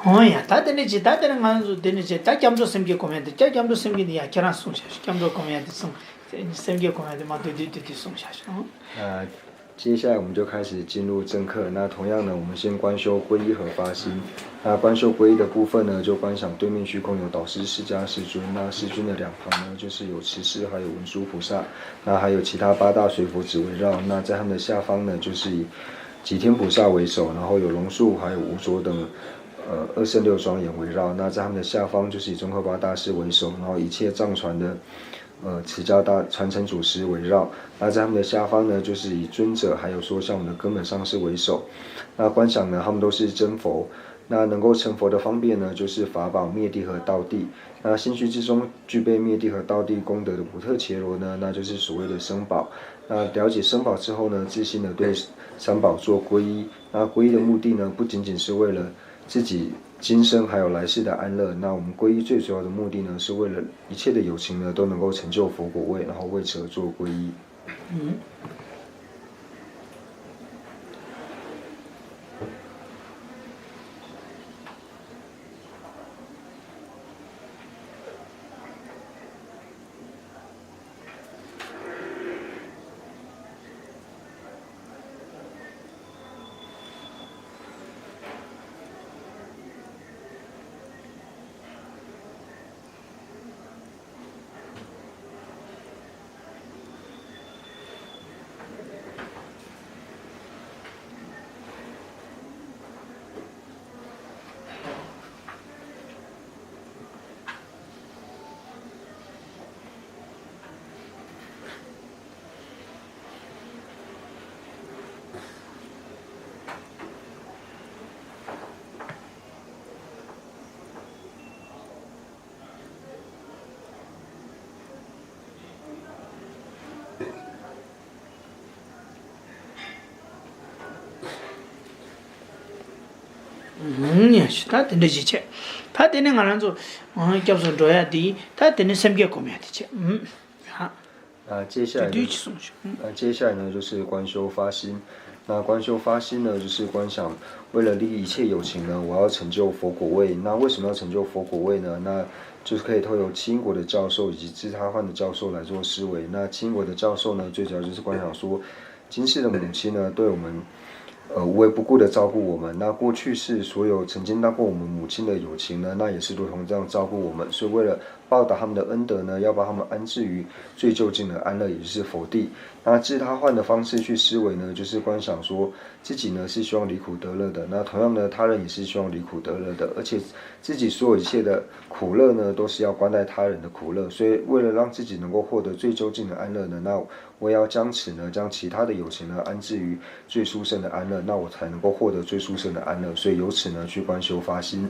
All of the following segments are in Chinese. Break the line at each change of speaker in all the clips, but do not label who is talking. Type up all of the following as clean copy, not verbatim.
哦呀，他等你去，他等你俺说等你去，他讲不什么公园的，他讲不什么的呀，给他送下去，讲不公园的送，什么公园的嘛，对送下去。
接下来我们就开始进入正课。那同样呢，我们先观修皈依和发心。那观修皈依的部分呢，就观想对面虚空有导师释迦世尊。那世尊的两旁呢，就是有持世还有文殊菩萨，那还有其他8大水佛子围绕。那在他们的下方呢，就是以几天菩萨为首，然后有龙树还有无着等2圣6庄严围绕。那在他们的下方就是以宗喀巴大师为首，然后一切藏传的持教大传承祖师围绕。那在他们的下方呢，就是以尊者还有说像我们的根本上师为首。那观想呢，他们都是真佛。那能够成佛的方便呢，就是法宝灭地和道地。那心虚之中具备灭地和道地功德的补特伽罗呢，那就是所谓的僧宝。那了解僧宝之后呢，自心的对三宝做皈依。那皈依的目的呢，不仅仅是为了自己今生还有来世的安乐。那我们皈依最主要的目的呢，是为了一切的有情呢都能够成就佛果位，然后为此而做皈依。
他等你去，他等你俺说，叫做这样的，他等你什么公园的去，
接下来呢，就是观修发心。那观修发心呢，就是观想为了利益一切有情呢，我要成就佛果位。那为什么要成就佛果位呢？那就是可以透由七因果的教授以及自他换的教授来做思维。那七因果的教授呢，最主要就是观想说，今世的母亲呢，对我们无微不顾的照顾我们。那过去是所有曾经当过我们母亲的有情呢，那也是如同这样照顾我们。所以为了报答他们的恩德呢，要把他们安置于最就近的安乐，也就是佛地。那自他换的方式去思维呢，就是观想说自己呢是希望离苦得乐的，那同样呢，他人也是希望离苦得乐的，而且自己所有一切的苦乐呢，都是要关待他人的苦乐。所以为了让自己能够获得最就近的安乐呢，那我也要将其他的有情呢安置于最殊胜的安乐，那我才能够获得最殊胜的安乐。所以由此呢去观修发心。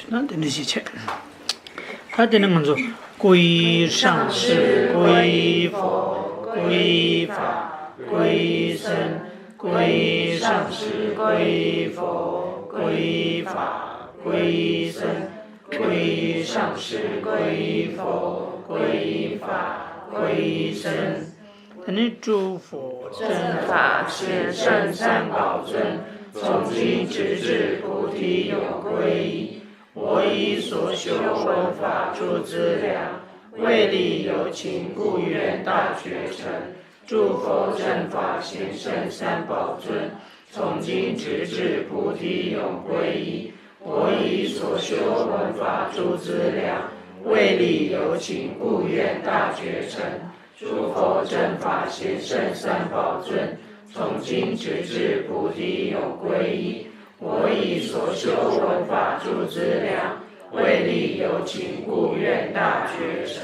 那等你去，他等你俺说，归上师，归佛，归法，归僧，归上师，归佛，归法，归僧，归上师，归佛，归法，归僧。等你诸佛
正法贤圣三宝尊，从今直至菩提有皈依。我以所修佛法诸资粮，为利有情故愿大觉成。诸佛正法贤圣三宝尊，从今直至菩提永归依。我以所修闻法诸资粮，为利有情，故愿大觉成。诸佛正法贤圣三宝尊，从今直至菩提永归依。我以所修闻法诸资粮，为利有情，故愿大觉成。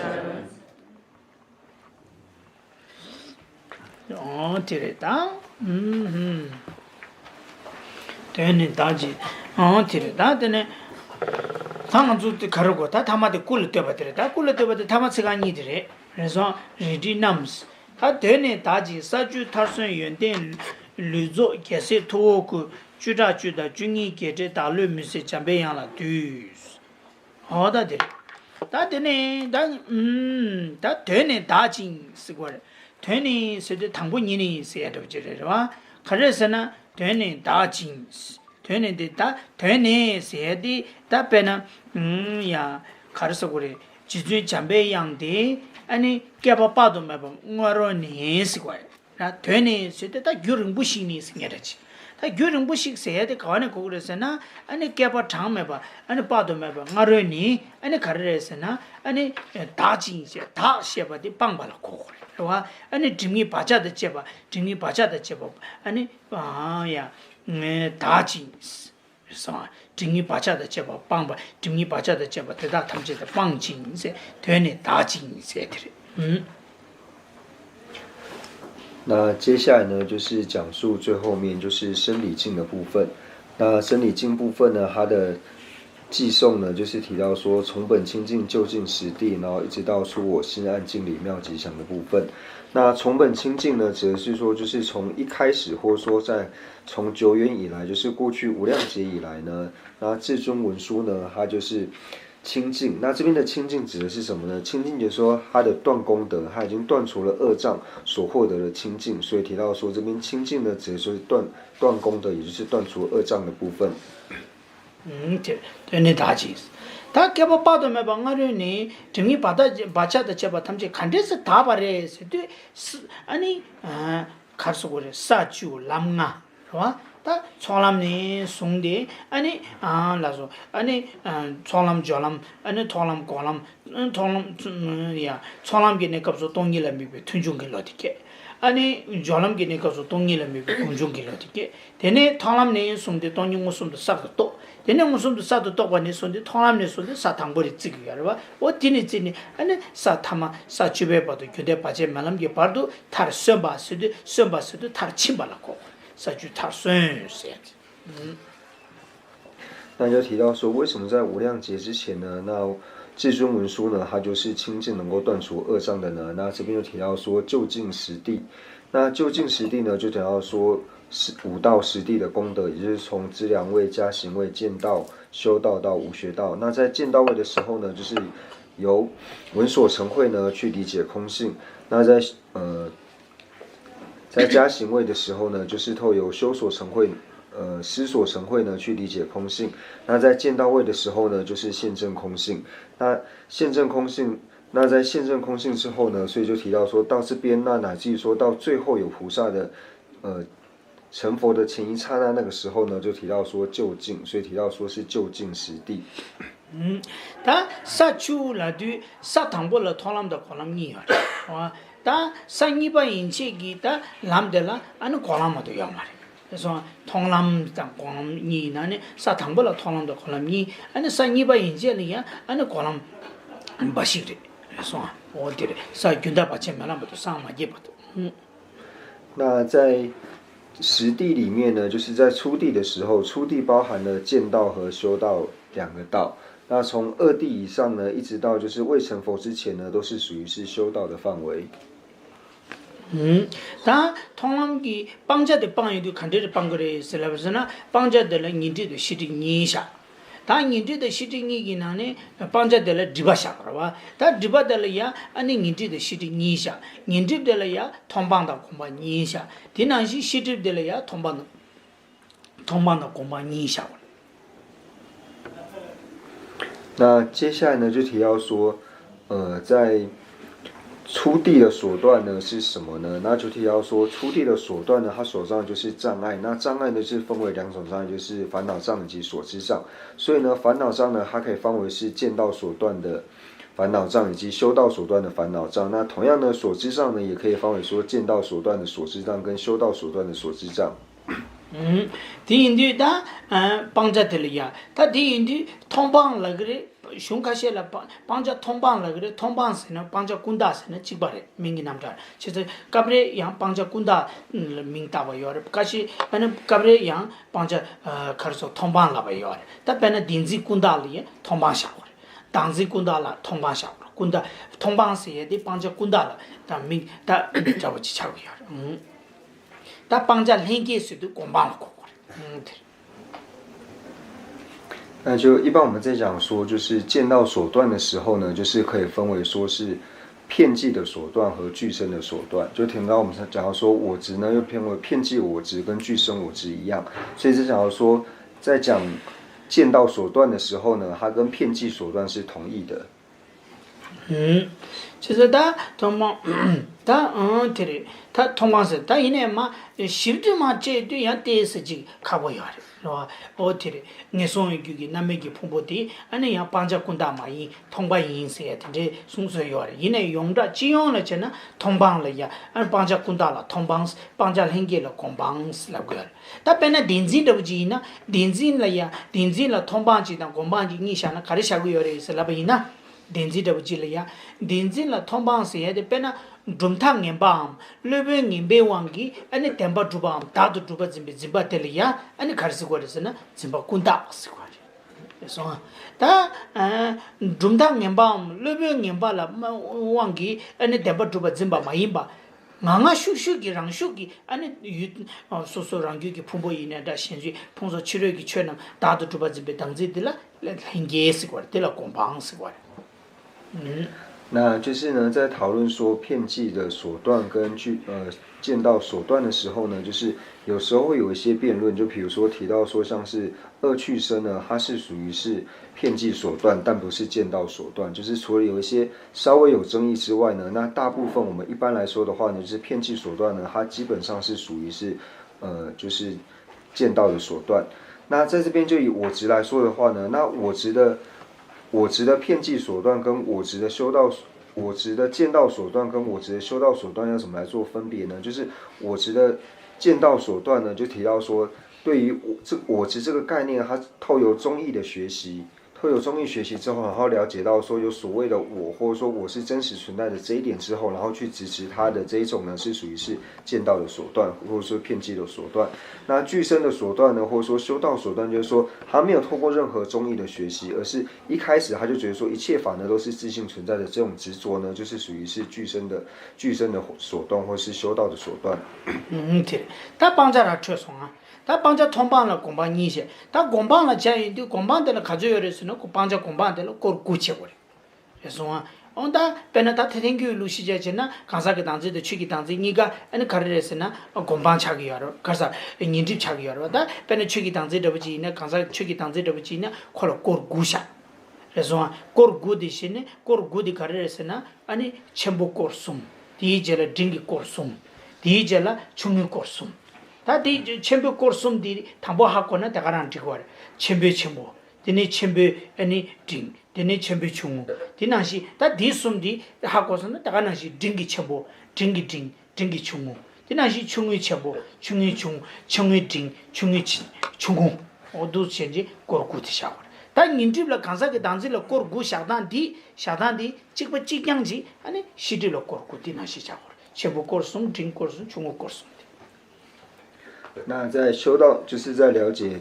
这里打，对呢，打击，这里打的呢，他们做的卡路过，他们的苦了对吧？对吧？苦了对吧？他们是干你的嘞，人说人的那么是，他对呢打击，杀猪他算原定绿洲，这些土库，居家居的军营给这大陆没是准备样了，对，好的的，他的呢，他对呢打击是过来。对呢，是的，唐古年呢是也都知道是吧？可是呢，对呢打金，对呢的打，对呢是的打别呢，呀，可是过来，就是准备样的，安尼给把巴都买不，我说呢是过来，那对呢是的，他有人不行呢是也得去。他有人不行，谁的搞那个是呢？安尼给把长买吧，安尼巴都买吧，我说呢，安尼可是呢，安尼打金些，打些把的帮把了过来。是吧？安尼证明把家的结巴，证明把家的结巴，安尼呀，大金是吧？证明把家的结巴帮吧，证明把家的结巴，对他们觉得帮金噻，对呢大金噻的，
那接下来呢，就是讲述最后面就是生理境的部分。那生理境部分呢，它的寄颂呢，就是提到说，从本清净就近实地，然后一直到出我心暗净理妙吉祥的部分。那从本清净呢，指的是说，就是从一开始，或者说从久远以来，就是过去无量劫以来呢，那至尊文殊呢，它就是清净。那这边的清净指的是什么呢？清净就是说他的断功德，他已经断除了恶障所获得的清净，所以提到说这边清净呢，指的是断功德，也就是断除恶障的部分。
对，大吉。他给我报的没帮我的呢，证明把家的结巴，他们就看这是大把的，是对是，安尼看是过的杀猪狼啊，是吧？他从来呢送的，安尼那说，安尼从来叫他们，安尼从来讲他们，从来呀，从来给那个说东西来没被吞中给老的给。아니 조람기네 가서 동일을 미고 공중길어디게 되네 통람네 손데 동용 손도 싸도 또 되네 손도 싸도 또 관에 손데 통람네 손데 사탕벌이 찍이야 봐 어디니 지니 아니 사타마 사주베 봐도 교대 바제 말람게 봐도 타 썸바스도 타 침발라고 사주 타 선세
那就提到说，为什么在无量劫之前呢？那至尊文殊呢，他就是清净能够断除恶障的呢。那这边又提到说就近实地，那就近实地呢，就讲到说五道实地的功德，也就是从资粮位、加行位、见道、修道到无学道。那在见道位的时候呢，就是由闻所成慧呢去理解空性。那在加行位的时候呢，就是透由修所成慧。思所成慧呢，去理解空性。那在见到位的时候呢，就是现证空性。那现证空性，那在现证空性之后呢，所以就提到说到这边，那乃至于说到最后有菩萨的成佛的前一刹那，那个时候呢，就提到说就近，所以提到说是就近实地。
他杀猪了对杀汤波了，汤啷的可能你啊，啊，他杀你把引起给他啷的了，俺那可能么都要嘛的。그래서 통람당 공이 나네 사탕벌로 통람도 콜람니 아니 사니바 인제리야 아니 콜람 바시리 그래서 어디래 사균다 받치면은 상마게부터
那在实地里面呢，就是在初地的时候，初地包含了见道和修道两个道。那从二地以上呢，一直到就是未成佛之前呢，都是属于是修道的范围。
다 통람기 방자들 방에도 간데를 방거래 쓰라버서나 방자들은 인디도 시딩니샤 다 인디도 시딩니긴 하네 방자들은 디바샤 그러와 다 디바들이야 아니 인디도 시딩니샤 인디들이야 통방다 공방니샤 디난시 시디들이야 통방다 공방니샤
那接下来呢，就提到说，在初地的所断呢是什么呢？那就提到说，初地的所断呢，它手上就是障碍。那障碍呢是分为两种障碍，就是烦恼障以及所知障。所以呢，烦恼障呢，它可以分为是见道所断的烦恼障以及修道所断的烦恼障。那同样呢，所知障呢，也可以分为说见道所断的所知障跟修道所断的所知障。
第一的帮着的了呀，他第一的通帮了个的，熊卡些了帮着通帮了个的，通帮是呢帮着滚大是呢，几把的名义拿着，其实隔壁样帮着滚大名大不要的，可是隔壁样帮着可是说通帮了不要的，但别那电子滚大里通帮下了，当时滚大了通帮下了，滚大通帮是也得帮着滚大了，但名但找不起差不要的，他帮着连接是都公帮了过来，
那就一般我们在讲说，就是见到所断的时候呢，就是可以分为说是片剂的所断和具身的所断。就听到我们讲到说我执呢，又偏为片剂我执跟具身我执一样，所以是讲到说，在讲见到所断的时候呢，它跟片剂所断是同义的。
其实他通帮，对，他通帮是，他因为嘛，习着嘛，这对样电视机看不要的，是吧？对，你说一句那没给碰不的，那样帮着滚大嘛，通帮音些，这送水要的，因为用着这样了，就呢通帮了呀，帮着滚大了，通帮帮着连接了，公帮是那个，但本来电子都不记呢，电子了呀，电子了通帮记的，公帮记你想那，开始下个月的是那边呢。电子都不记了呀，电子了通帮是的，别那中汤银帮，那边银币忘记，那电把猪帮，大都猪把金把得了呀，那开始过的是呢，金把滚大是过的，说，但中汤银帮，那边银把了忘记，那电把猪把金把买银把。俺修给让修给，俺那有说让给碰不赢呢，但现在碰上吃了个圈呢，大都猪把金被当着的了，很严实过的，得了公帮是过的。
那就是呢，在讨论说片剂的所断跟见到所断的时候呢，就是有时候会有一些辩论，就比如说提到说像是恶趣生呢，它是属于是片剂所断，但不是见到所断。就是除了有一些稍微有争议之外呢，那大部分我们一般来说的话呢，就是片剂所断呢，它基本上是属于是就是见到的所断。那在这边就以我执来说的话呢，那我执的片剂所断跟我执的我执的见道所断跟我执的修道所断要怎么来做分别呢？就是我执的见道所断呢，就提到说，对于我执这个概念，它透由中义的学习，透由中义学习之后，然后了解到说有所谓的我，或者说我是真实存在的这一点之后，然后去支持它的这一种呢，是属于是见道的所断，或者说片剂的所断。那具身的所断呢，或者说修道所断，就是说他没有透过任何中义的学习，而是一开始他就觉得说一切法呢都是自性存在的这种执着呢，就是属于是具身的所断，或是修道的所断。
对，他帮着他缺损啊。他帮着通帮了公帮一些，他公帮了加就公帮的了，卡住有的是呢，帮着公帮的了，过估计过来，也说啊，他本来他天天路西家去呢，刚才个当子的去个当子，你个卡的是呢，公帮吃个药了，可是人家吃个药了，但本来去个当子对不起呢，刚才去个当子对不起呢，可能过估下，也说啊，过估的是呢，过估的卡的是呢，全部过松，第一节了整个过松，第一节了全部过松。다 디 챔베 코르숨 디 담보 하고는 다가란 디고 챔베 디네 챔베 아니 딩 디네 챔베 충 디나시 다 디숨디 하고서는 다가나시 딩기 챔보 딩기 딩 딩기 충 디나시 충의 챔보 충의 충 충의 딩 충의 충 어두 현지 고르구디 샤고 다 인집라 간사게 단지라 고르구 샤단디 찍버 찍양지 아니 시디로 고르구디 나시 샤고 챔보 코르숨 딩 코르숨 충 코르숨
那在修道，就是在了解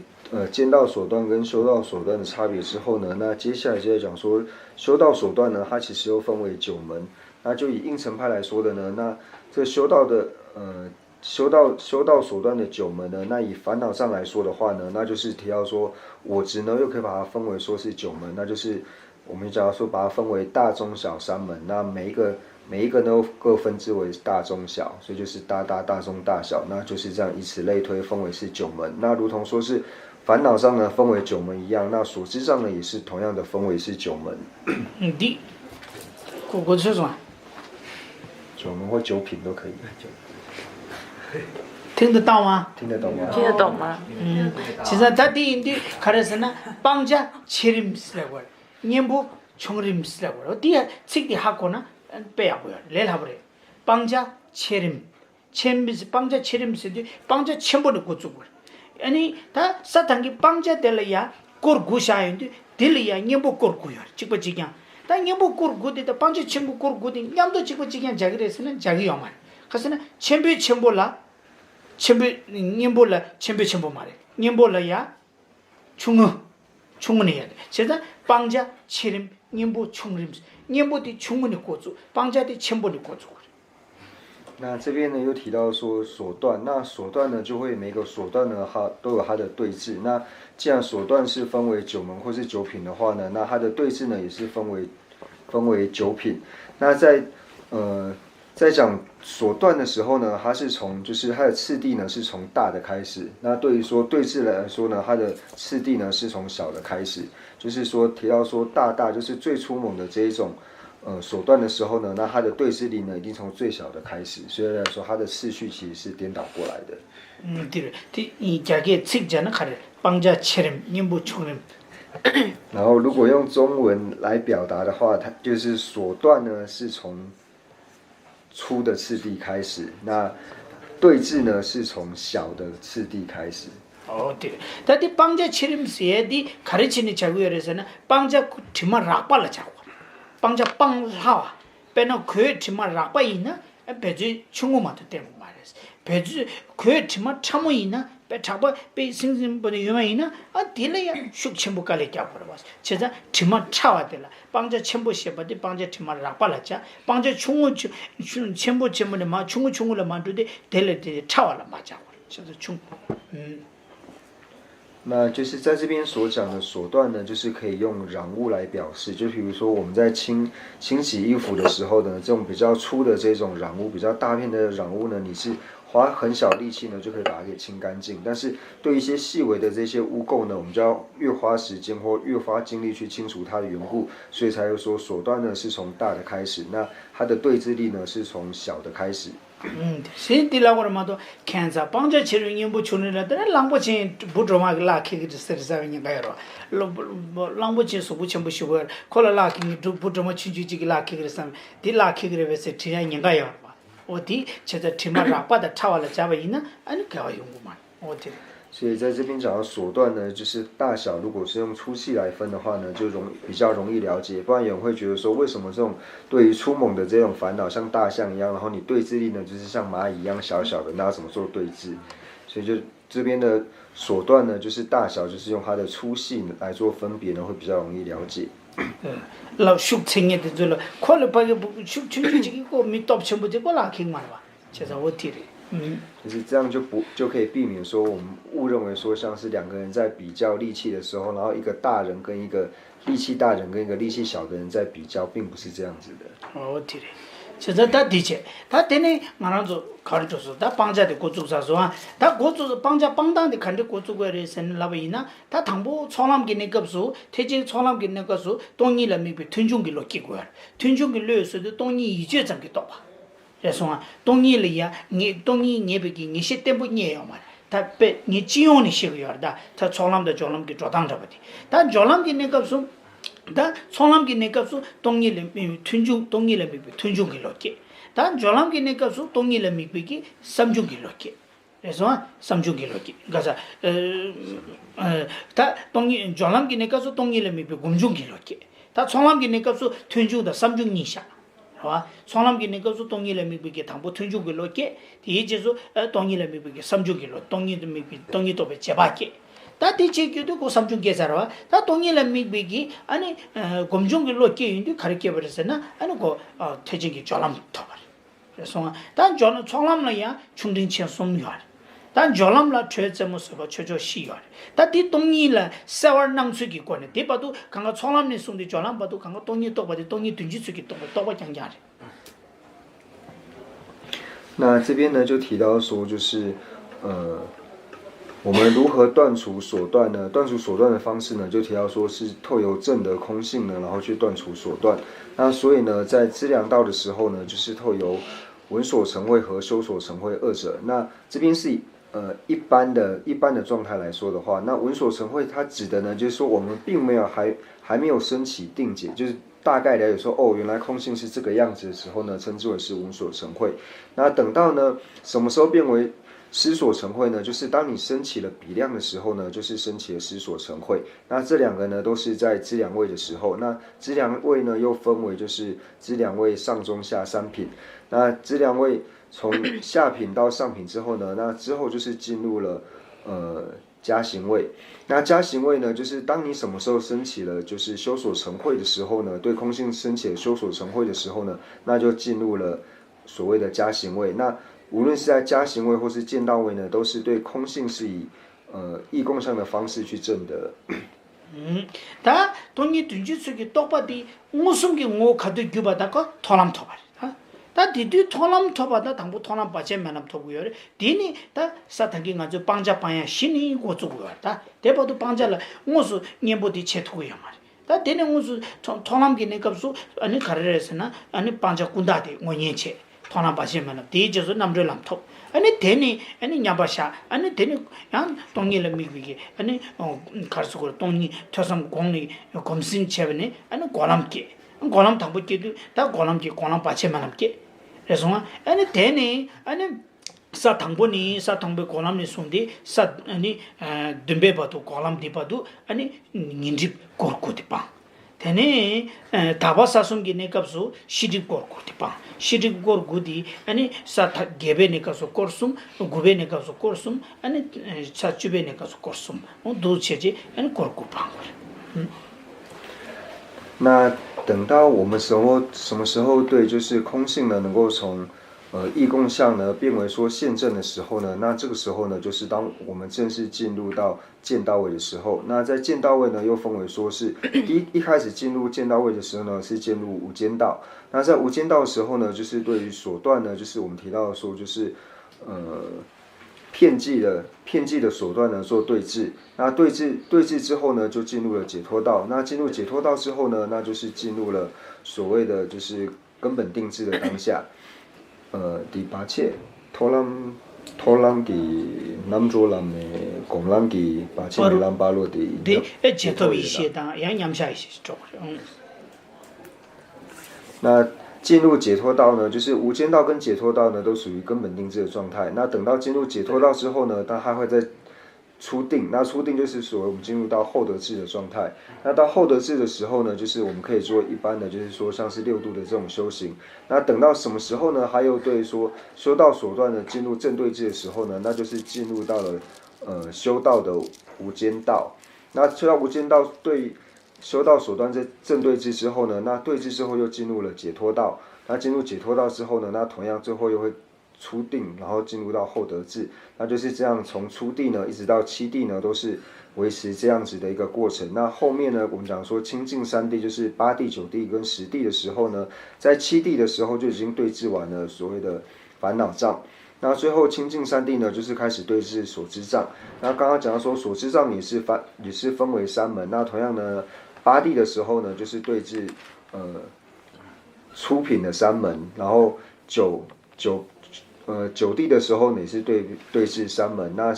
见道所断跟修道所断的差别之后呢，那接下来就在讲说修道所断呢，它其实又分为9门。那就以应成派来说的呢，那这修道的修道所断的9门呢，那以烦恼上来说的话呢，那就是提到说我执呢又可以把它分为说是9门，那就是我们讲说把它分为大中小3门，那每一个呢各分之为大中小，所以就是大中大小，那就是这样以此类推，分为是9门。那如同说是烦恼上呢分为9门一样，那所知上呢也是同样的分为是9门。
对，我说什么？
九门或九品都可以。
听得到吗？
听得懂吗？
听得懂吗？
其实他第一句看的是呢，帮家切림 쓰라고念不총림 쓰라고第二책이 하고는 빼야고요. 내려버려. 방자 체림 챔비스 방자 체림 쓰디 방자 챔보는 고주고. 아니 다 사탕기 방자 될이야 고르고샤인데 될이야 님보 고르고요. 찍어지냐. 다 님보 고르고데 방자 챔보 고르고데 냠도 찍어지냐 자기래서는 자기요만. 그래서는 챔비 챔볼라 챔비 님볼라 챔비 챔보 말해. 님볼라야 충분해야 돼. 제가 방자 체림 님보 총림 님보的충분히 고주 방자的첨보的고주。
那这边呢又提到说锁断，那锁断呢就会每个锁断呢它都有它的对峙。那既然锁断是分为九门或是九品的话呢，那它的对峙呢也是分为九品。那在讲锁断的时候呢，它是从就是它的次第呢是从大的开始。那对于说对峙来说呢，它的次第呢是从小的开始。就是说提到说大就是最粗猛的这一种锁断的时候呢，那它的对峙力呢一定从最小的开始。所以来说，它的次序其实是颠倒过来的。
对，이 자기 책자는 가래 방자 체림 님보 총림。
然后如果用中文来表达的话，它就是锁断呢是从粗的次第开始，那对峙呢是从小的次第开始。
对，但是방자 체림 세디 가르치는 자구열에서는 방자 팀만 락발라 자고. 방자 빵하와 배는 그 팀만 락바이나 배지 충고마도 때문에 말했어. 배지 그 팀만 참으이나 배 잡아 배 생생보다 유명이나 딜래야 숙침부까지 잡아버렸어. 제가 팀만 차와들라. 방자 첨부 시험때 방자 팀만 락발라자. 방자 충고 첨부 첨부에 마 충고를 만들되 딜래 차와라 맞아. 그래서 충
那就是在这边所讲的锁断呢，就是可以用壤物来表示。就比如说我们在清洗衣服的时候呢，这种比较粗的这种壤物、比较大片的壤物呢，你是花很小力气呢就可以把它给清干净。但是对一些细微的这些污垢呢，我们就要越花时间或越花精力去清除它的缘故，所以才会说锁断呢是从大的开始，那它的对峙力呢是从小的开始。
세디라고 하면도 캔사 방자 치료 님부 추는라더라 랑보치 부드로마게 라키기 스르사비니 가여로 랑보치 소부 첨부 시고 콜라 라키기 부드로마 추주지기 라키기 쌈 딜라키기 베세 티야니 가여 어디 제가 티마라 빠다 타와라 잡아이나 아니 가와 용구만 어디
所以在这边讲到锁断呢，就是大小，如果是用粗细来分的话呢，就比较容易了解。不然有人会觉得说，为什么这种对于粗猛的这种烦恼像大象一样，然后你对峙力呢就是像蚂蚁一样小小的，那要怎么做对峙？所以就这边的锁断呢，就是大小，就是用它的粗细来做分别呢，会比较容易了解。
老熟青的就了，快了把个熟青这个米刀全部这个拉开嘛吧，就是我提的。
就是这样就可以避免说我们误认为说像是两个人在比较力气的时候，然后一个大人跟一个力气大人跟一个力气小的人在比较，并不是这样子的。
对的，就是他的确，他等于马上就考虑就是他帮家的国主啥说啊，他国主帮家帮当的看的国主个人生老百姓呢，他당부 총람给那个时태진 총람给那个时동이人民币tun중기 놓기 거야, tun중기 lö서도 동이 이제 잠기 또 봐. 그래서 동일이야 동이 예비기 니시 때문에 니에요 말. 다배 니 지용이 시고요다. 다 총람도 총람기 조당 잡아디. 다 총람기 내가 좀 다 총람기 내가 좀 동일 tun중 동일 미비 tun중기 놓기. 다 총람기 내가 좀 동일 미비기 삼중기 놓기. 그래서 삼중기 놓기. 그래서 다 동일 총람기 내가 좀 동일 미비 금중기 놓기. 다 총람기 내가 좀 tun중다 삼중니샤. 와 총람기는 것도 동일의 미비게 당보 tun중길로게 이제서 동일의 미비게 삼중길로 동일의 미비 동일도 제바게 다 대체교도 그 삼중계사라 다 동일의 미비기 아니 검중길로게 인도 가르쳐 버렸으나 아니 그 태진기 졸람 터버 그래서 단 졸람 총람라야 충딩치 som유할 단 졸람라 최점으로 최저 시열 다디 동일의 세월낭수기 권에 대봐도 강가 총람네 송디 졸람 봐도 강가 동일 또 봐도 동일 든지수기 또 봐장자리
那这边呢就提到说就是我们如何断除锁断呢？断除锁断的方式呢，就提到说是透由正的空性呢，然后去断除锁断。那所以呢，在资粮道的时候呢，就是透由闻所成慧和修所成慧二者。那这边是一般的状态来说的话，那闻所成慧它指的呢，就是说我们并没有还没有升起定解，就是大概了解说哦，原来空性是这个样子的时候呢，称之为是闻所成慧。那等到呢什么时候变为思所成慧呢？就是当你升起了比量的时候呢，就是升起了思所成慧。那这两个呢，都是在资粮位的时候。那资粮位呢，又分为就是资粮位上中下三品。那资粮位从下品到上品之后呢，那之后就是进入了加行位。那加行位呢，就是当你什么时候升起了就是修所成慧的时候呢，对空性升起了修所成慧的时候呢，那就进入了所谓的加行位。那无论是在加行位或是见道位呢，都是对空性是以义共相的方式去证得。
다 돈이 든지 속에 똑바디 무슨게 뭐 가도 규바다가 토람 토바리 다 디디 토람 토바다 당부 토람 바제 만남 토고요 디니 다 사탄기 가지고 빵자 빵야 신이 고주고요 다 대바도 빵자라 무슨 녀보디 채토고요 말이 다 되는 무슨 토람기 내값수 아니 가르에서나 아니 빵자 군다데 원예체 토람 바제 만남 디저서 남들람 토 아니 되니 아니 냐바샤 아니 되니 양 동일을 미기게 아니 가르스고 동이 터섬 공리 검신 체베니 아니 고람께 당부께도 다 고람께 고람 바체만 함께 그래서 아니 되니 아니 사 당보니 사 당보 고람니 손디 사 아니 듬베바도 고람 디바도 아니 닌집 고르코디파 되니 다바사숨기 내값수 시집 고르코디파 시집 고르고디 아니 사타 게베네가서 코르숨 구베네가서 코르숨 아니 차추베네가서 코르숨 도체지 아니 고르코파
那等到我们什么时候对就是空性呢，能够从义共相呢变为说现证的时候呢，那这个时候呢，就是当我们正式进入到见道位的时候。那在见道位呢，又分为说是一开始进入见道位的时候呢，是进入无间道。那在无间道的时候呢，就是对于所断呢，就是我们提到的说就是片剂的手段呢做对治，那对治之后呢，就进入了解脱道。那进入解脱道之后呢，那就是进入了所谓的就是根本定制的当下。第八切托朗给南卓兰的贡朗给八切兰巴罗的。
对，解脱一些当，也养下一些种。
那进入解脱道呢，就是无间道跟解脱道呢，都属于根本定制的状态。那等到进入解脱道之后呢，它还会再出定。那出定就是所谓我们进入到后得智的状态。那到后得智的时候呢，就是我们可以做一般的，就是说像是六度的这种修行。那等到什么时候呢？还有对说修道所断的进入正对治的时候呢，那就是进入到了修道的无间道。那修到无间道对修道所断这正对治之后呢，那对治之后又进入了解脱道。那进入解脱道之后呢，那同样最后又会出定，然后进入到后得智。那就是这样，从初地呢一直到七地呢，都是维持这样子的一个过程。那后面呢，我们讲说清净三地，就是八地、九地跟十地的时候呢，在七地的时候就已经对治完了所谓的烦恼障。那最后清净三地呢，就是开始对治所知障。那刚刚讲到说所知障也是分为三门。那同样呢，八地的时候呢，就是对治出品的三门，然后九地的时候呢也是对治三门。那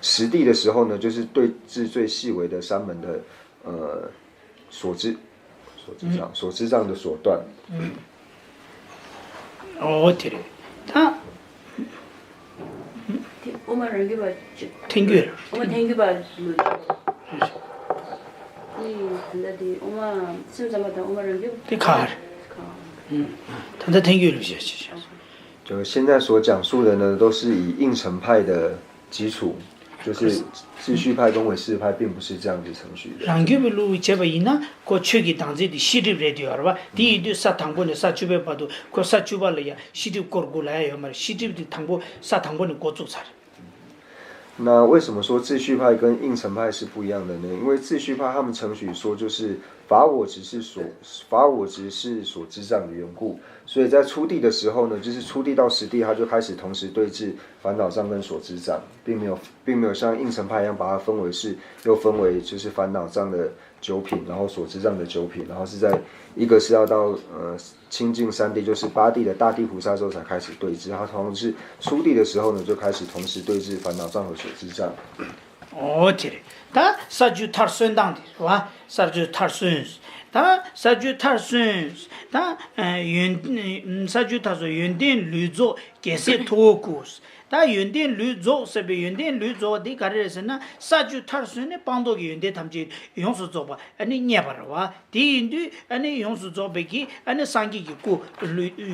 十地的时候呢，就是对治最细微的三门的所知障的所断。
对了，他。
我们人给吧，
听句。
我们听句吧，근데 엄마 심자마다 엄마人给。
对卡。他在听句了些。
就现在所讲述的呢，都是以应成派的基础，就是秩序派跟唯识派并不是这样子程序的。
랑규블루 제바이나 고 최기 당제디 시립 레디오 알바 디디 사탕본에 사주베 봐도 고 사주발이야 시립 거고라요 말 시립디 당보 사탕본에 고쪽살。
那为什么说秩序派跟应成派是不一样的呢？因为秩序派他们程序说就是法我执是所知障的缘故，所以在初地的时候呢，就是初地到实地，他就开始同时对治烦恼障跟所知障，并没有像应成派一样把它又分为就是烦恼障的9品，然后所知障的9品，然后是在一个是要到清净3地，就是8地的大地菩萨之后才开始对治，他同时初地的时候呢，就开始同时对治烦恼障和所知障。
어디래? 다 사주 탈순당디, 와 사주 탈순. 다 사주 탈순. 다 사주 탈순 윤된 류조 개세 토쿠스. 다 윤된 류조 세베 윤된 류조 디 가르에서나 사주 탈순의 방독이 윤대 담지 용수 줘봐. 아니 녀바와 디인디 아니 용수 줘베기 아니 상기기 고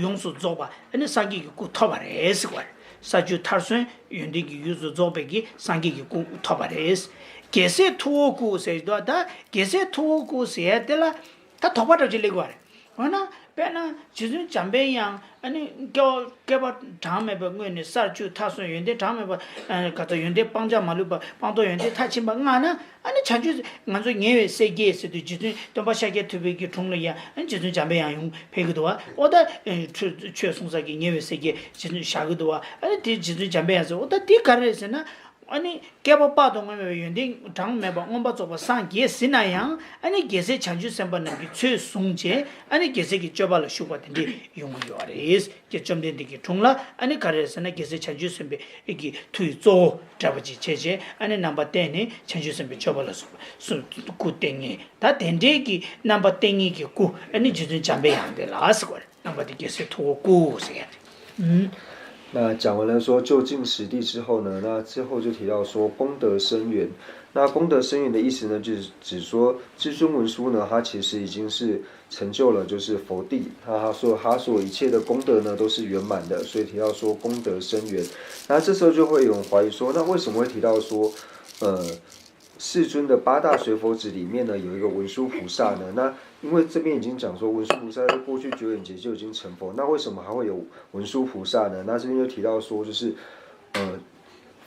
용수 줘봐. 아니 상기기 고 터바레스 거. 사주 탈순 윤디기 유zu 조베기 상기기 고 터바레스 게세 투오구 세도다 게세 투오구 세야들라 다 터바르 질리고 하나 배나 지준 잠배양 아니 겨겨바 다음에 번거네 사주 탈순 윤디 다음에 번 가서 윤디 방자 말루바 방도 윤디 타치마 나나 아니 자주 먼저 예외 세계에서도 지준 돈바샤게 투비기 통려야 아니 지준 잠배양 용 배그도와 오다 최송사기 예외 세계 지준 샤그도와 아니 지준 잠배야서 오다 디가르에서나 아니 개법바동에 윤딩 당매바 온바조바 상계 시나양 아니 게세 chanju sem바는 최 송제 아니 게세기 쩌발로 슈바든지 용요아레스 게점된디기 통라 아니 가르에서나 게세 chanju sem베 이기 투이조 잡지 제제 아니 넘버 10네 chanju sem베 쩌발로 수 구땡이 다 된데기 넘버 10이기 구 아니 지진 잠배 양데 라스고 넘버 10 게세 토고 세야
那讲完了说就近实地之后呢，那之后就提到说功德深远。那功德深远的意思呢，就是指说至尊文殊呢，他其实已经是成就了就是佛地，他说他所一切的功德呢都是圆满的，所以提到说功德深远。那这时候就会有人怀疑说，那为什么会提到说世尊的8大随佛子里面呢有一个文殊菩萨呢？那因为这边已经讲说文殊菩萨在过去久远劫就已经成佛，那为什么还会有文殊菩萨呢？那这边就提到说就是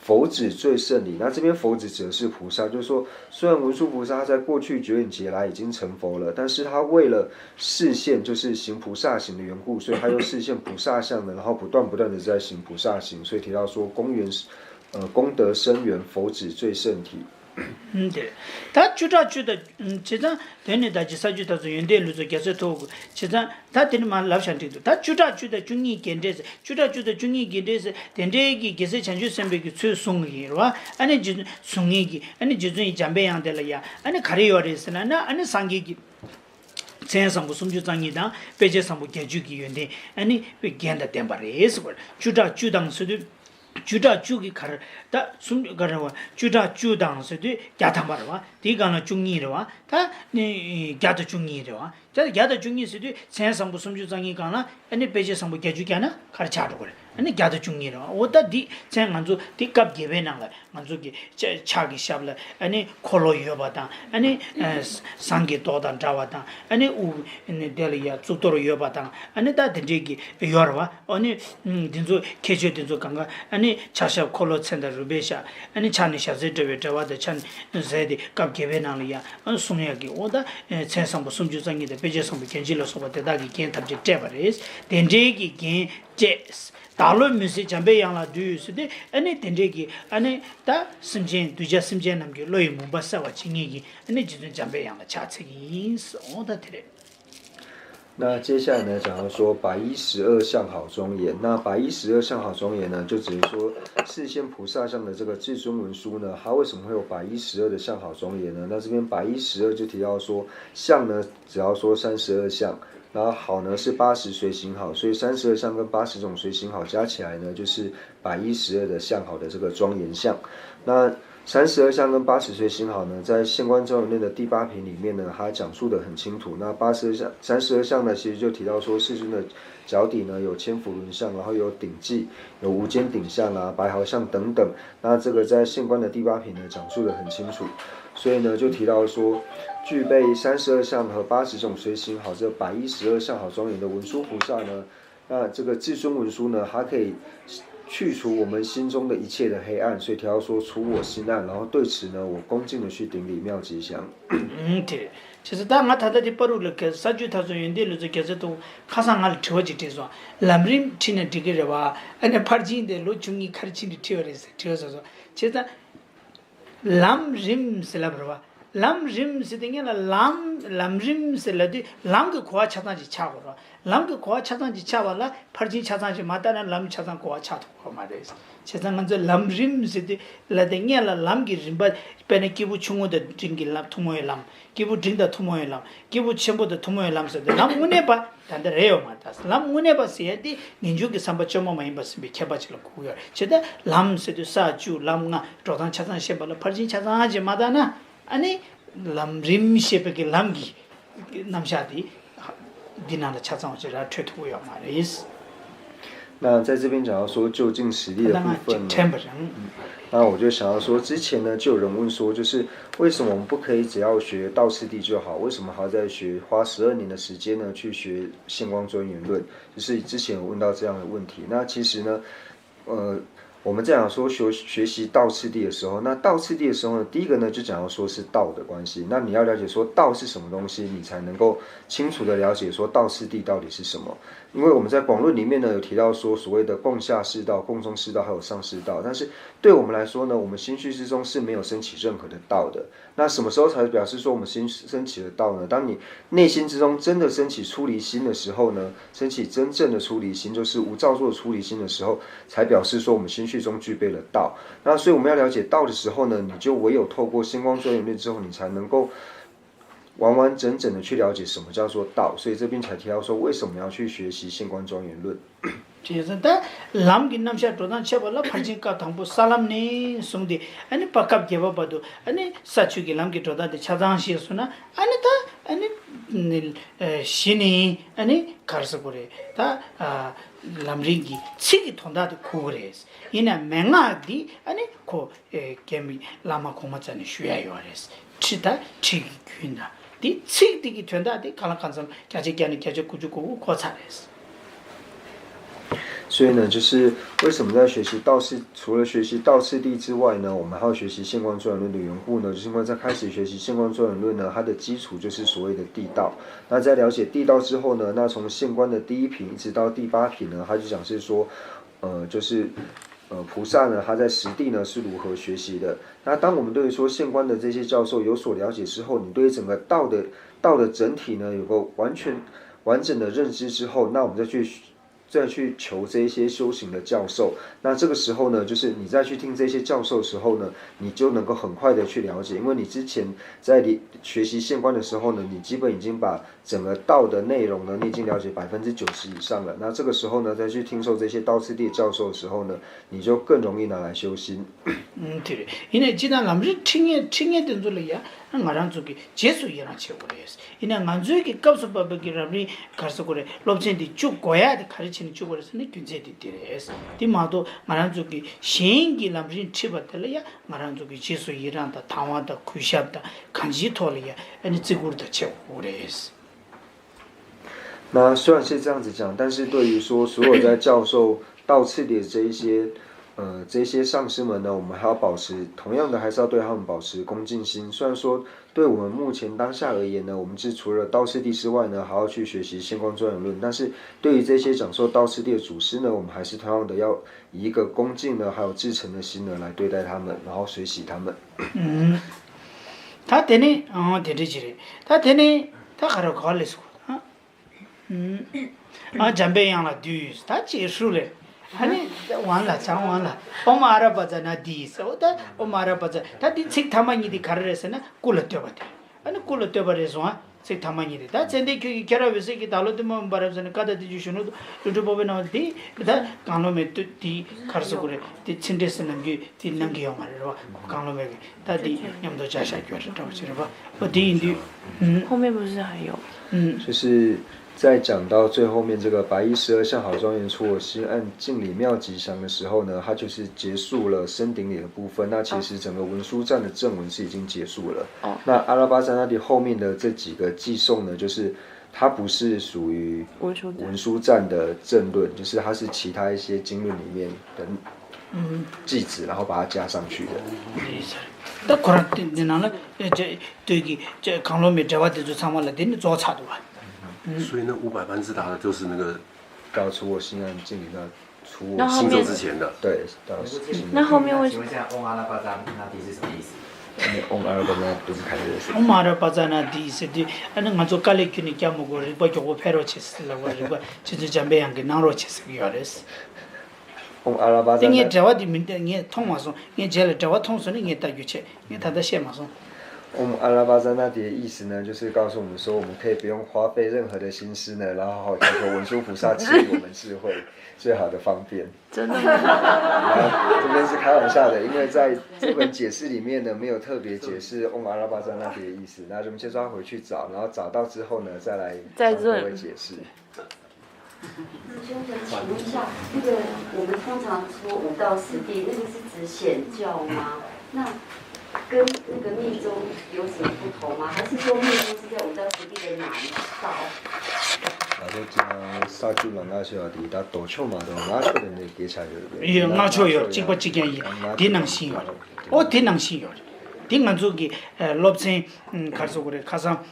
佛子最胜理。那这边佛子指的是菩萨，就是说虽然文殊菩萨在过去久远劫来已经成佛了，但是他为了示现就是行菩萨行的缘故，所以他又示现菩萨相的，然后不断的在行菩萨行，所以提到说功德深远，佛子最胜体。
네. 다 주다 제가 되는 다 지사주다 연대로서 계속 도고 제가 다 되는 말 랍šan티도 다 주다 중이 겐데스 주다 중이 겐데스 된대기 계속 전주 선배기 최송이와 아니 송이기 아니 지준이 잠배양들이야 아니 가리요레스나 아니 상기기 세상부 숨주장이다 배제상부 개주기 연대 아니 겐다 템바레스 주당수도 주다 주기 가르 다 숨가르와 주다 주당서도 야탐바르와 디가나 중이르와 다니 야도 중이르와 자 야도 중이서도 세상부 숨주장이 가나 아니 배제상부 개주기하나 가르쳐도 그래 아니 야도 중이르와 오다 디 생만주 디갑 개베나가 만주기 차기 샵라 아니 콜로여바다 아니 상게 도단 자와다 아니 우 델리아 주도로 여바다 아니 다 딘지기 여러와 아니 딘조 개주 딘조 강가 아니 차샤 콜로 센터 루베샤 아니 차니샤 제드베다와다 찬 제디 갑 개베나리아 송야기 오다 세상부 숨주장이데 배제상부 견질로서 대다기 겐 탑제 테바레스 딘지기 겐제 달로 뮤지 잠배양라 두스데 아니 덴데기 아니 다 심진 두자 심진 남게 로이 몽바사와 징이기 아니 지준 잠배양라 차츠기 소다 테레
那接下来呢，讲到说112相好庄严。那112相好庄严呢，就只是说示现菩萨相的这个至尊文殊呢，它为什么会有112的相好庄严呢？那这边112就提到说相呢，只要说32相。然后好呢是80随行好，所以32相跟80种随行好加起来呢，就是112的相好的这个庄严相。那32相跟80随行好呢，在现观庄严论的第8品里面呢，它讲述的很清楚。那32相呢，其实就提到说世尊的脚底呢有千佛轮相，然后有顶髻，有无间顶相啊、白毫相等等。那这个在现观的第8品呢讲述的很清楚，所以呢就提到说，具备32相和80种随行好这112相好庄严的文殊菩萨呢，那这个至尊文殊呢，它可以去除我们心中的一切的黑暗，所以提到说除我心暗，然后对此呢，我恭敬的去顶礼妙吉祥。
对，其实当我他的巴鲁了，个啥就他说原地了，就开始都卡上俺车子这说，南边听的这个人吧，俺那帕金的路中医开始的车的是车说，其实南边是那不吧？lam rim se denge la lam rim se la di lam ge kwa cha ji cha go lam ge kwa cha ji cha wa la phar ji cha ji ma ta na lam cha kwa cha to ko ma de che sang ngan lam rim se de la denge la lam gi rim ba pe ne ki bu chung de ding gi la thu mo lam ki bu ding da thu mo lam ki bu chen bu de thu mo lam se de lam une ba dan de reo ma ta lam une ba se di nin ju ge sam ba chomo ma ba se bi che ba chi lo ku yo che da lam se de sa ju lam nga to dan cha she ba la phar ji cha ji ma da na 아니 람림 셰베게 람기 남샤디 디나的차장어지라 퇴투고요 말이스
那在这边讲到说就近实力的部分那我就想要说之前呢就有人问说就是为什么我们不可以只要学道次第就好为什么还要再花12年的时间呢去学现光庄严论就是之前有问到这样的问题那其实呢我们在讲说学习道次第的时候那道次第的时候呢第一个呢就讲到说是道的关系那你要了解说道是什么东西你才能够清楚的了解说道次第到底是什么因为我们在广论里面呢有提到说所谓的共下士道共中士道还有上士道但是对我们来说呢我们心绪之中是没有升起任何的道的那什么时候才表示说我们心升起了道呢当你内心之中真的升起出离心的时候呢升起真正的出离心就是无造作的出离心的时候才表示说我们心绪中具备了道那所以我们要了解道的时候呢你就唯有透过星光庄严论之后你才能够完完整整的去了解什么叫做道所以这边才提到说为什么要去学习星光庄严论
就是的lam gi nam sha todan che bala phajin ka thangbu salam ni sungdi ani pakap ge ba badu ani sachu gi lam gi toda de chadang shi suna ani ta ani shini ani karsa gore ta lam ringi chigi thonda de kores ina menga di ani ko kemi lama khoma chani shuya yores chita chigi kyunda di chigi gi thonda de kala kansam kyaje kyani kyaje kuju ko ko chares
所以呢就是为什么在学习道次除了学习道次第之外呢我们还要学习现光庄严论的缘故呢就是因为在开始学习现光庄严论呢它的基础就是所谓的地道那在了解地道之后呢那从现观的第1品一直到第8品呢它就讲是说就是菩萨呢他在实地呢是如何学习的那当我们对于说现观的这些教授有所了解之后你对于整个道的整体呢有个完整的认知之后那我们再去求这些修行的教授那这个时候呢就是你再去听这些教授的时候呢你就能够很快的去了解因为你之前在学习现观的时候呢你基本已经把整个道的内容呢你已经了解90%以上了那这个时候呢再去听受这些道次第教授的时候呢你就更容易拿来修心
对因为지난 남지 팅에 된 줄이야 나랑 저기 제수이랑 쳐버렸어 이나 만주기 값서버기라니 가서 그래 롭진디 쭉 고야데 가르치는 쭉버렸으니 균제디 되레스 디마도 나랑 저기 신기 남지 치버들이야 나랑 저기 제수이랑다 타와다 쿠샵다 간지 토리야 아니 지구르다 쳐버렸어
那虽然是这样子讲但是对于说所有在教授道次第这些上师们呢我们还要保持同样的还是要对他们保持恭敬心虽然说对我们目前当下而言呢我们是除了道次第之外呢还要去学习现光庄严论但是对于这些讲授道次第的祖师呢我们还是同样的要以一个恭敬呢还有至诚的心呢来对待他们然后随喜他们
他되네 되지래他되네他가로 걸렸어 잠배양라 뒤스 다结束了 아니 완라 장 완라 오마라 바자나 디스 오다 오마라 바자 다디 책 타마니디 가르레스나 꿀어떼버데 아니 꿀어떼버레서 책 타마니디 다 젠데 그 결합에서기 달로드만 바라서는 가다디 주시노 유튜브에 나오디 다 강로메 디 가르서그래 디 친데스는 게 딜난게 말로 강로메 다디 냠도 자샤 겨르다 지르바 어디인디
后面不是还有
就是在讲到最后面这个白衣12相好庄严出我心按敬礼妙吉祥的时候呢它就是结束了升顶礼的部分那其实整个文殊赞的正文是已经结束了那阿拉巴赞那里后面的这几个寄颂呢就是它不是属于文殊赞的正论，就是它是其他一些经论里面的句子，然后把它加上去的。
那可能你那了，这康罗米这话就参完了，你做差的吧？
所以那500班智达的就是那个
到除我心安境里那除
那后面
信咒之前的。
对，到
那后面为什么？
请问一下，嗡阿拉巴扎那迪是什么意思？
嗡阿拉巴扎都是开的是。
我马上把咱那第是的，那俺做咖喱给你讲么个，把叫我拍了吃死了，我就是准备样给拿了吃死个样的是。
嗡阿拉巴扎。
你这话的名的，你通嘛说，你这了这话通说你带去吃，你他的写嘛说。
阿拉巴扎那迪的意思呢，就是告诉我们说，我们可以不用花费任何的心思呢，然后好好求求文殊菩萨赐予我们智慧，最好的方便。
真的吗？
这边是开玩笑的，因为在这本解释里面呢，没有特别解释阿拉巴扎那迪的意思。那我们先抓回去找，然后找到之后呢，再来帮各位解释。
师兄，请问一下，那个我们通常说5到10地，那个是指显教吗？那跟那个密宗有什么不同吗？还是说密宗是在5到10地的哪一道？
就讲萨珠人阿修阿迪，他多少嘛都阿修人的给差的。
阿修有经过这件事，挺能信用的，我挺能信用的。挺俺做个老千开始过来，开上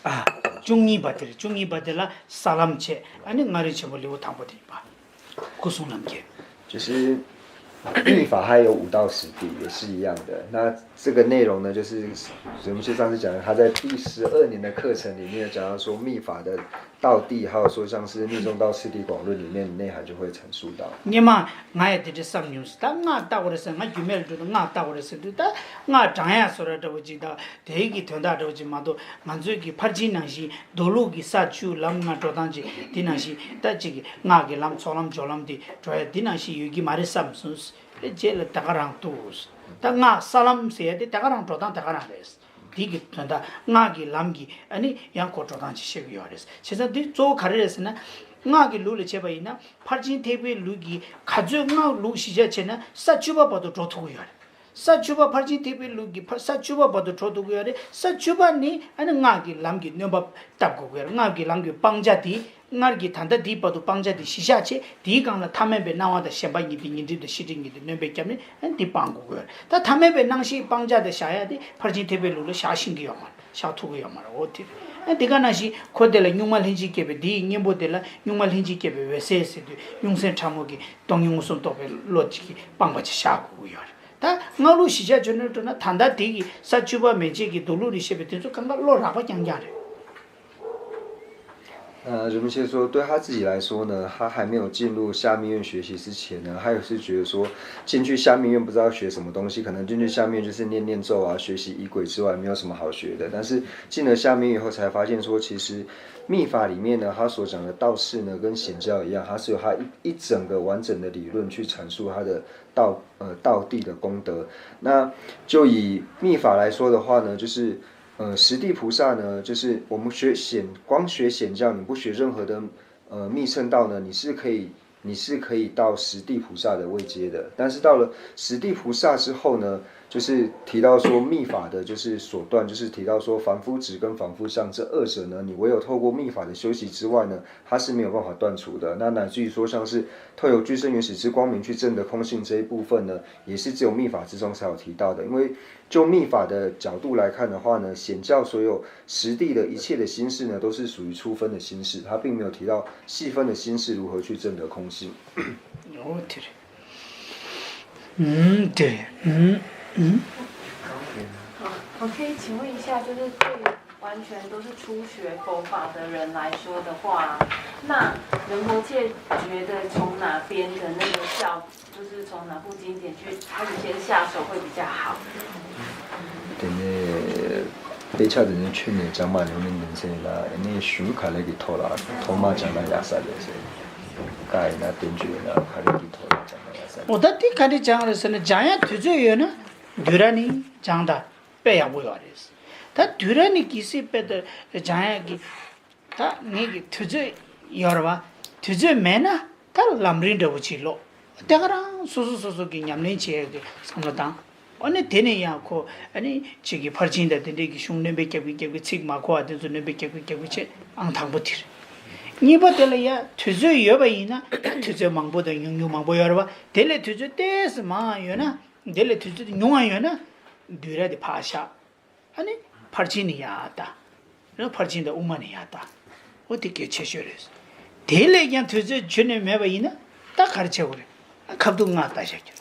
啊，中医巴的啦，萨拉姆切，俺那俺全部留谈不的吧，古松人给。
就是密法还有5到10地也是一样的。那这个内容呢，就是我们上次讲的，他在第12年的课程里面讲到说密法的道地，还有说像是密宗道次第广论里面的内涵就会陈述到。
你嘛，俺也得这上牛是，但俺打我的是，俺就没知道俺打我的是，但俺张呀说的这我知道，第一个团队这我知嘛都，俺最个拍进那些道路个杀猪，让俺做当去，的那些，但这个俺个让错让叫让的，主要的那些有个马的三孙是，这了大家让都是，但俺杀让些的大家让做当大家让的是。第一个，俺个làm gì，anh ấy yang có cho đang chỉ cái gì chứ sao đi chỗ khai ra là ngã cái lối chế bài na, phát triển thế về lối cái, khai cho ngã lối xí ra chứ na, sát chú ba bắt đầu trộn thuốc rồi, sát chú ba phát triển thế về lối cái, sát chú ba bắt đầu trộn thuốc rồi, sát chú ba này, anh ấy ngã cái làm cái nếu mà tập cái rồi, ngã cái làm cái bằng giá đi, ngã cái thằng ta đi bắt đầu bằng giá đi xí ra chứ, đi cái là tham về nào đó xem bài gì đi nhìn đi xí đi nhìn đi nếu về cái này, anh đi bằng cái rồi, ta tham về năng xí bằng giá đi xài đi, phát triển thế về lối xả sinh cái mà, xả thuốc cái mà, ô thì 대가 나시 코델라 뇽말 힌지케베 디 뇽보델라 뇽말 힌지케베 웨세세드 뇽센 참목이 동용우선 또베 로지기 빵바치 샤고요 다 나루 시자 전에도나 단다 디기 사추바 메지기 돌루리 셰베든서 강가 로라바 양야래
人们先说，对他自己来说呢，他还没有进入下密院学习之前呢，他也是觉得说，进去下密院不知道学什么东西，可能进去下密院就是念念咒啊，学习仪轨之外，没有什么好学的。但是进了下密院以后，才发现说，其实密法里面呢，他所讲的道士呢，跟显教一样，它是有他一整个完整的理论去阐述他的道地的功德。那就以密法来说的话呢，就是十地菩萨呢，就是我们光学显教，你不学任何的密乘道呢，你是可以到十地菩萨的位阶的。但是到了十地菩萨之后呢，就是提到说密法的，就是所断，就是提到说凡夫执跟凡夫相这二者呢，你唯有透过密法的修习之外呢，它是没有办法断除的。那乃至于说像是透有具生原始之光明去证得空性这一部分呢，也是只有密法之中才有提到的。因为就密法的角度来看的话呢，显教所有实地的一切的心事呢，都是属于粗分的心事，它并没有提到细分的心事如何去证得空性。
对，
好，我可以请问一下，就是对完全都是初学佛法的人来说的话，那仁波切觉得从哪边的那个教，就是从哪部经典去开始先下手会比较好？
被恰的人去年讲嘛，留名人生啦，那书开了个头啦，头嘛讲了亚萨的是，盖那点觉啦，开了个头啦讲了亚萨。
我的看的讲的是呢，讲呀推最有呢，突然呢讲的白呀不要的是，他突然呢其实白的讲呀个，他那个推最要的吧，推最没呢，他làm riêng的不去咯，大家让说给伢们去个什么当。 어느 되네야 고 아니 저기 퍼진다 되게 흉내배 깨고 책 막고 하든 뇌배 깨고 안 당부티 니버들이야 투저 여바이나 투저 망보다 용용 망보 여봐 델레 투저 때스 마요나 델레 투저 용아요나 뒤라디 파샤 아니 퍼진이야다 너 퍼진다 우만이야다 어떻게 체셔레스 델레기한 투저 주네 매바이나 딱 가르쳐 그래 갑도 나다 새끼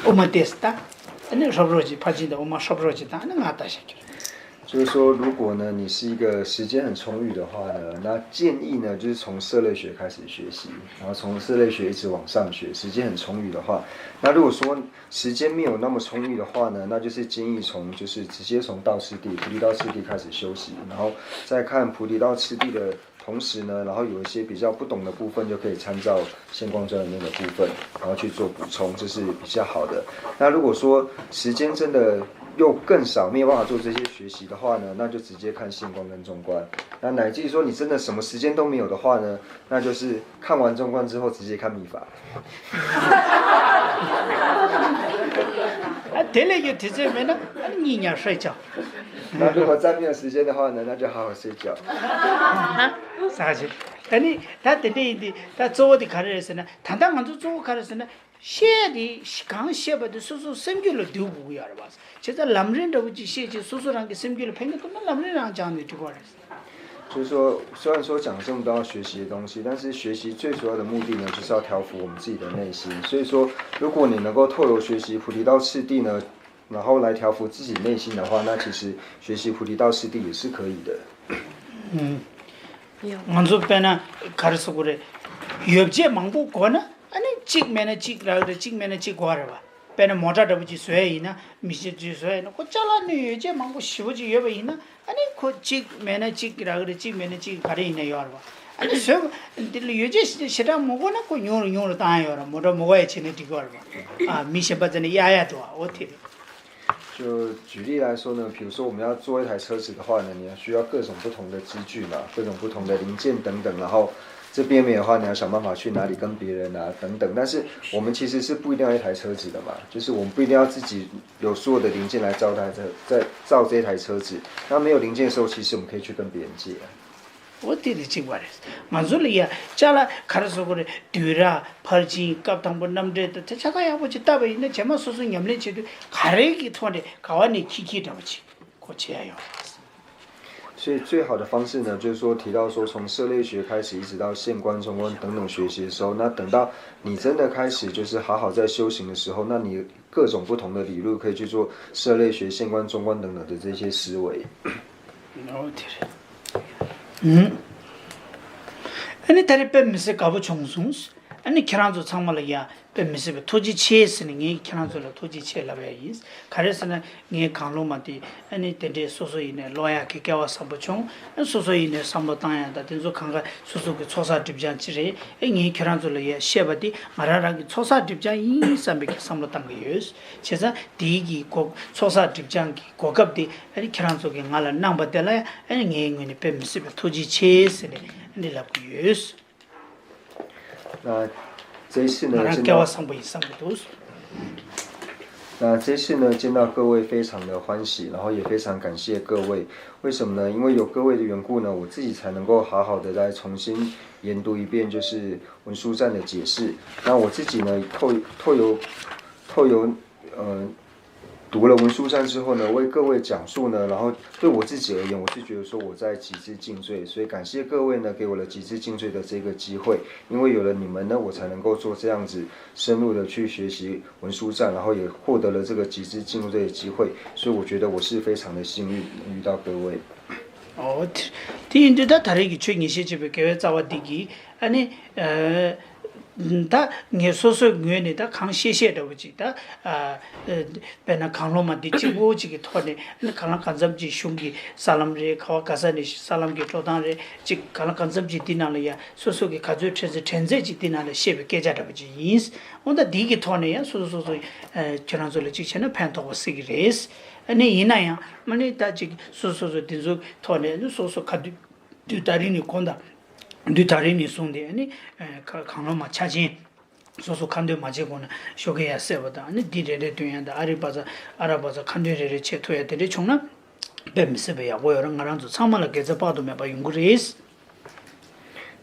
엄마 됐다 아니 서브로지 퍼진다 엄마 서브로지다 나 나다 새끼
就是说，如果呢你是一个时间很充裕的话呢，那建议呢就是从社类学开始学习，然后从社类学一直往上学。时间很充裕的话，那如果说时间没有那么充裕的话呢，那就是建议就是直接从道次第菩提道次第开始修习，然后再看菩提道次第的同时呢，然后有一些比较不懂的部分就可以参照现光传里面的部分，然后去做补充，这是比较好的。那如果说时间真的又更少，没有办法做这些学习的话呢，那就直接看现观跟中观。那乃至于说你真的什么时间都没有的话呢，那就是看完中观之后直接看密法。
得了就直接没了，你娘睡觉。
那如果再没有时间的话呢，那就好好睡觉。
啥子？아니 다 데데데 다 저어디 가르에서는 단단한도 저 가르에서는 시에디 시간 시에버도 소소 semgy로 두고 야라 봐서 제가 람린도 부지 시에지 소소란 게 semgy로 팽도 람린랑 장네 두고 알았어
就是说，虽然说讲这么多要学习的东西，但是学习最主要的目的呢，就是要调伏我们自己的内心。所以说，如果你能够透过学习菩提道次第呢，然后来调伏自己内心的话，那其实学习菩提道次第也是可以的。
먼저 배나 가르쳐 그래. 옆제 망고 거나 아니 찍면에 찍라도 찍면에 찍고하라 봐. 배나 모자도 부지 쇠이나 미시지 쇠나 고 잘라니 옆제 망고 쉬워지 옆이나 아니 고 찍면에 찍라 그래 찍면에 찍 가리네 요 봐. 아니 쇠 옆제 시다 먹고나 고 요로 다요라 뭐로 먹어야 지네 디고 봐. 아 미셔바전에 야야도 어떻게
就举例来说呢，比如说我们要做一台车子的话呢，你要需要各种不同的支具嘛，各种不同的零件等等，然后这边没有的话，你要想办法去哪里跟别人啊等等。但是我们其实是不一定要一台车子的嘛，就是我们不一定要自己有所有的零件来造这台车子。那没有零件的时候，其实我们可以去跟别人借。
어디를 찍고 말했어. 만줄이야. 잘라 가르쳐 그래. 뒤라 벌지 깝당번 남들도 자가야 아버지 답에 있는 제만 소소 염려지도 가래기 통에 가와니 키키다지 고치야요.
所以最好的方式呢，就是说提到说从社类学开始，一直到现观、中观等等学习的时候，那等到你真的开始就是好好在修行的时候，那你各种不同的理路可以去做社类学、现观、中观等等的这些思维。
아니 다리 빼면서 가보 총순스 아니 계란도 참말이야 빼면서 토지 체스는 이 계란도로 토지 체라베이스 가르스는 이 강로만디 아니 데데 소소이네 로야게 깨와 삼보총 소소이네 삼보당야다 된소 강가 소소게 초사 집장치리 이 계란도로에 셰바디 마라라기 초사 집장 이 삼베게 삼보당게스 제가 디기 고 초사 집장기 고급디 아니 계란도게 말라 남바텔라 아니 이 빼면서 토지 체스네
那这一次呢，见到各位非常的欢喜，然后也非常感谢各位。为什么呢？因为有各位的缘故呢，我自己才能够好好的再重新研读一遍，就是文殊赞的解释。那我自己呢，透由读了文殊赞之后呢，为各位讲述呢，然后对我自己而言，我是觉得说我在极致尽瘁，所以感谢各位呢给我了极致尽瘁的这个机会，因为有了你们呢，我才能够做这样子深入的去学习文殊赞，然后也获得了这个极致尽瘁的机会，所以我觉得我是非常的幸运遇到各位。
第一다 다르게 최근 시집에 교회 자와디기 아니 다 소소 뇌에다 강시시에다 보지다 배나 강로만 뒤치고지기 토네 강랑 간접지 슝기 살람레 카와 가사니 살람기 토단레 직 강랑 간접지 디나려야 소소기 가주 천재지 디나려 셰베 깨자다 보지 인스 온다 디기 토네야 소소소 전환솔레 직체는 팬토스기레스 아니 이나야 만이 다지 소소소 디조 토네 소소 카드 두다리니 콘다 두다리니 송데 아니 강로마 차진 소소 칸데 마제고는 쇼게야 세보다 아니 디레레 tuyanda 아라바자 칸데레레 체토야 되리 총나 뱀스베야 고여랑 가란도 참말을 계속 봐도 매바 연구리스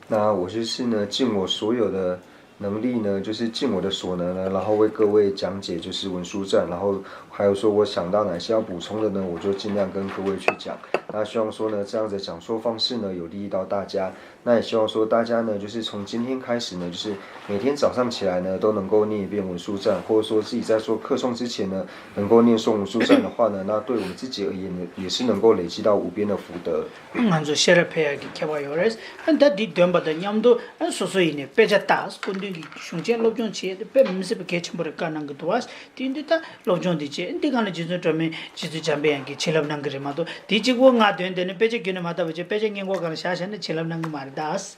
那我就是呢，尽我所有的能力呢，就是尽我的所能呢，然后为各位讲解就是文书站，然后还有说我想到哪些要补充的呢，我就尽量跟各位去讲。那希望说呢，这样子的讲说方式呢，有利益到大家。那也希望说大家呢，就是从今天开始呢，就是每天早上起来呢，都能够念一遍文书站，或者说自己在做课诵之前呢，能够念诵文书站的话呢，那对我们自己而言呢，也是能够累积到无边的福德。
먼저 셰르페야기 켜봐요레스 한다 디덤바다 냠도 소소이네 빼자다스 군디기 슝제 로존치에 빼면서 개침버려 가는 것도 와스 딘디다 로존디체 인디가는 지도 좀 지도 잠배양기 칠럽난 그래마도 디지고 nga 된데는 빼제기는 마다 버제 빼제경고 가는 샤샤는 칠럽난 거 말다스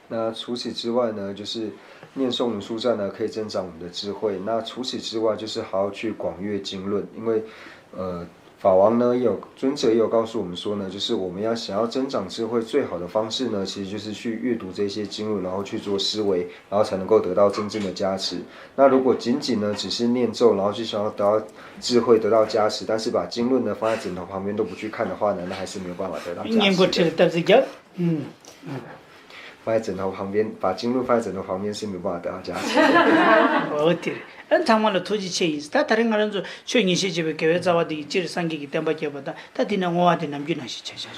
那除此之外呢，就是念诵文书站呢，可以增长我们的智慧。那除此之外，就是还要去广阅经论，因为法王呢尊者也有告诉我们说呢，就是我们想要增长智慧，最好的方式呢，其实就是去阅读这些经论，然后去做思维，然后才能够得到真正的加持。那如果仅仅呢只是念咒，然后就想要得到智慧、得到加持，但是把经论呢放在枕头旁边都不去看的话呢，那还是没有办法得到加持。放在枕头旁边，把经论放在枕头旁边是没有办法得到加持。
어때? 정말로 도지체 있다. 다른 거는 저 초인이 시집에 계획자와디 질 상기기 때문에 보다 다디는 오와디 남기는 시체죠.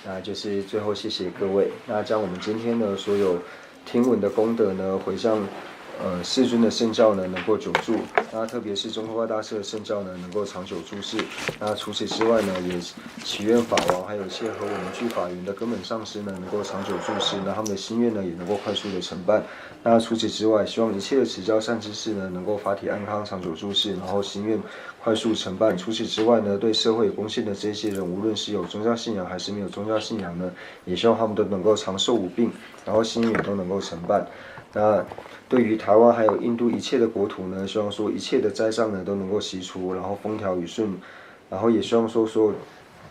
那就是最后谢谢各位。那将我们今天呢所有听闻的功德呢回向世尊的圣教呢能够久住，那特别是中科大师的圣教呢能够长久住世。那除此之外呢，也祈愿法王还有一切和我们具法缘的根本上师呢能够长久住世，那他们的心愿呢也能够快速的成办。那除此之外，希望一切的持教善知识呢能够法体安康、长久住世，然后心愿快速成办。除此之外呢，对社会有贡献的这些人，无论是有宗教信仰还是没有宗教信仰呢，也希望他们都能够长寿无病，然后心愿都能够成办。那对于台湾还有印度一切的国土呢，希望说一切的灾障呢都能够息除，然后风调雨顺，然后也希望说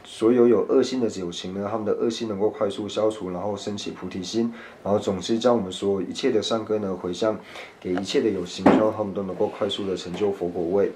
所有恶心的有情呢，他们的恶心能够快速消除，然后升起菩提心，然后总之将我们所有一切的善根呢回向给一切的有情，希望他们都能够快速的成就佛果位。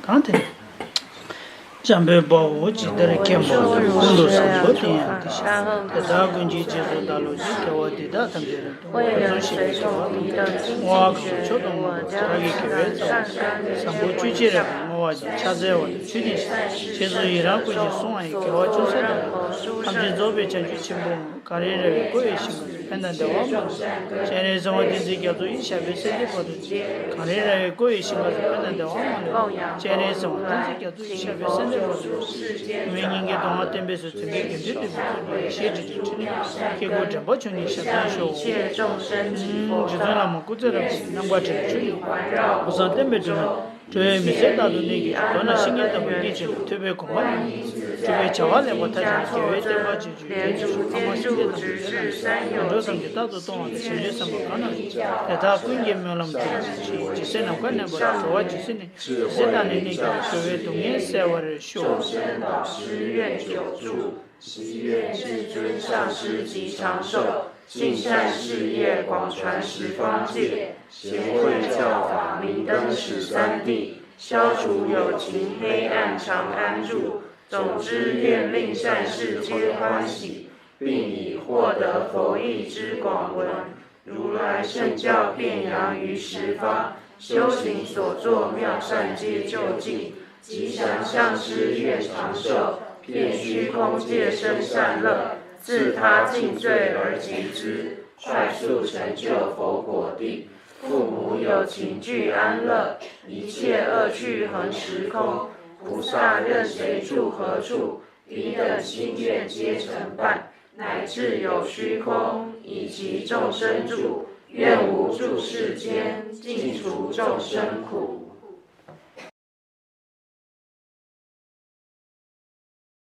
간테 잠베 보고 지들의 캠보 운도 상보티야 다군지 제도 달로지 겨워디다 담제를 와 초동 자기 교회에서 상보 주지를 모아지 찾아와 주디 제도이라고 이제 송아이 겨워 조사도 함진 조배 전주 친구 가리를 고예신 했는데 와 제네서 어디지 겨도 이샤베 세디거든 가리를 고예신 것을 했는데 와 제네서 어디지 겨도 이샤베 세디 왜냐게 동화 때문에 저게 괜찮대 시에지 계고 잡아 주니 샤다쇼 지도나 먹고 저러 남과지 주니 우선 때문에 저의 미세다도 내기 너나 신경도 보기 좀 되게 고마워 저게 저와는 못하지 교회 때 맞지 주주 아마 신경도 그래서 기타도 동안 실례서 뭐 가능 다 군계면은 지세는 관내 뭐 좋아 지세는 지세다는 내가 교회 동에 세월을 쇼
老师愿久住，祈愿至尊上师及长寿，尽善事业广传十方界，贤惠教法明灯十三地，消除有情黑暗常安住，总之愿令善事皆欢喜，并以获得佛意之广闻，如来圣教遍扬于十方，修行所作妙善皆就近，吉祥上师愿长寿，遍虚空界生善乐，自他尽罪而及之，快速成就佛果地。父母有情具安乐，一切恶趣恒时空。菩萨任谁住何处，彼等心愿皆成办，乃至有虚空，以及众生住，愿无住世间，尽除众生苦。